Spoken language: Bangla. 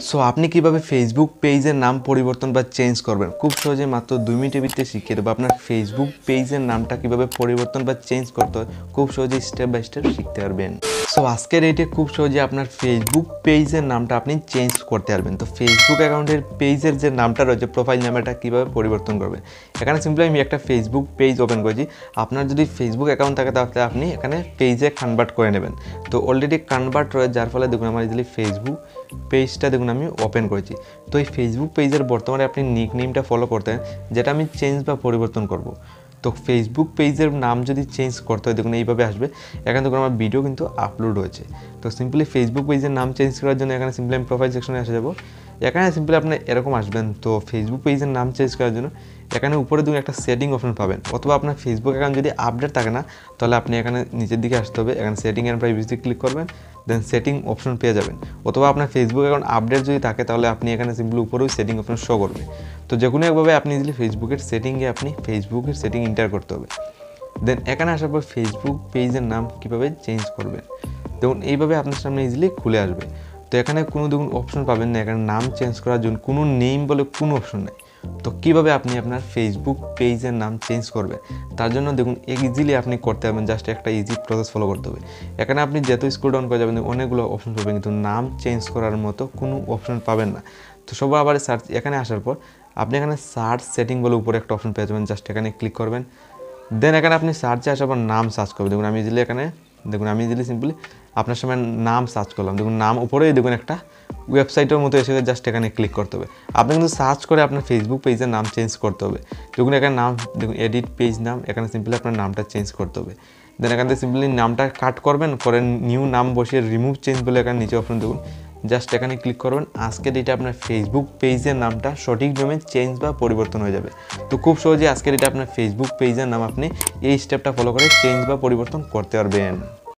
সো আপনি কিভাবে ফেসবুক পেজের নাম পরিবর্তন বা চেঞ্জ করবেন খুব সহজে মাত্র 2 মিনিটের ভিতরে শিখিয়ে দেবো। আপনার ফেসবুক পেজের নামটা কিভাবে পরিবর্তন বা চেঞ্জ করতে হয় খুব সহজে স্টেপ বাই স্টেপ শিখতে পারবেন। সো আজকের এইটা খুব সহজে আপনার ফেসবুক পেজের নামটা আপনি চেঞ্জ করতে পারবেন। তো ফেসবুক অ্যাকাউন্টের পেজের যে নামটা রয়েছে প্রোফাইল নামটা কীভাবে পরিবর্তন করবেন, এখানে সিম্পলি আমি একটা ফেসবুক পেজ ওপেন করেছি। আপনার যদি ফেসবুক অ্যাকাউন্ট থাকে তাহলে আপনি এখানে পেজে কনভার্ট করে নেবেন। তো অলরেডি কনভার্ট রয়েছে, যার ফলে দেখুন আমার ইজিলি ফেসবুক পেজটা দেখুন আমি ওপেন করেছি। তো এই ফেসবুক পেজের বর্তমানে আপনি নিক নেমটা ফলো করতেন, যেটা আমি চেঞ্জ বা পরিবর্তন করব। তো ফেসবুক পেজের নাম যদি চেঞ্জ করতে হয় দেখুন এইভাবে আসবে। এখানে দেখুন আমার ভিডিও কিন্তু আপলোড হয়েছে। তো সিম্পলি ফেসবুক পেজের নাম চেঞ্জ করার জন্য এখানে সিম্পলি আমি প্রোফাইল সেকশনে আসে যাব। এখানে সিম্পলি আপনি এরকম আসবেন। তো ফেসবুক পেজের নাম চেঞ্জ করার জন্য এখানে উপরে দেখুন একটা সেটিং অপশন পাবেন, অথবা আপনার ফেসবুক অ্যাকাউন্ট যদি আপডেট থাকে না তাহলে আপনি এখানে নিচের দিকে আসতে হবে, এখানে সেটিং অ্যান্ড প্রাইভেসি ক্লিক করবেন, দেন সেটিং অপশন পেয়ে যাবেন। অথবা আপনার ফেসবুক অ্যাকাউন্ট আপডেট যদি থাকে তাহলে আপনি এখানে সিম্পলি উপরেও সেটিং অপশন শো করবে। তো যে কোনো একভাবে আপনি ইজিলি ফেসবুকের সেটিংয়ে আপনি ফেসবুকের সেটিং এন্টার করতে হবে। দেন এখানে আসার পর ফেসবুক পেজের নাম কীভাবে চেঞ্জ করবেন দেখুন এইভাবে আপনার সামনে ইজিলি খুলে আসবে। তো এখানে কোনো দেখুন অপশন পাবেন না, এখানে নাম চেঞ্জ করার জন্য কোনো নেম বলে কোনো অপশন নেই। তো কীভাবে আপনি আপনার ফেসবুক পেজের নাম চেঞ্জ করবেন তার জন্য দেখুন ইজিলি আপনি করতে পারবেন, জাস্ট একটা ইজি প্রসেস ফলো করতে হবে। এখানে আপনি যত স্ক্রল ডাউন করে যাবেন অনেকগুলো অপশন পাবেন, কিন্তু নাম চেঞ্জ করার মতো কোনো অপশন পাবেন না। তো সবার আবার সার্চ এখানে আসার পর আপনি এখানে সার্চ সেটিং বলে উপরে একটা অপশন পেয়ে যাবেন, জাস্ট এখানে ক্লিক করবেন। দেন এখানে আপনি সার্চে আসার পর নাম সার্চ করবেন। দেখুন আমি ইজিলি এখানে দেখুন আমি ইজিলি সিম্পলি আপনার সময় নাম সার্চ করলাম। দেখুন নাম উপরেই দেখুন একটা ওয়েবসাইটের মতো এসে জাস্ট এখানে ক্লিক করতে হবে। আপনি কিন্তু সার্চ করে আপনার ফেসবুক পেজের নাম চেঞ্জ করতে হবে। দেখুন এখানে নাম দেখুন এডিট পেজ নাম, এখানে সিম্পলি আপনার নামটা চেঞ্জ করতে হবে। দেন এখান থেকে সিম্পলি নামটা কাট করবেন, করে নিউ নাম বসিয়ে রিমুভ চেঞ্জ বলে এখানে নিচে অপশন দেখুন, জাস্ট এখানে ক্লিক করবেন। আজকে ডেটে আপনার ফেসবুক পেজের নামটা সঠিক নিয়মে চেঞ্জ বা পরিবর্তন হয়ে যাবে। তো খুব সহজে আজকে ডেটে আপনার ফেসবুক পেজের নাম আপনি এই স্টেপটা ফলো করে চেঞ্জ বা পরিবর্তন করতে পারবেন।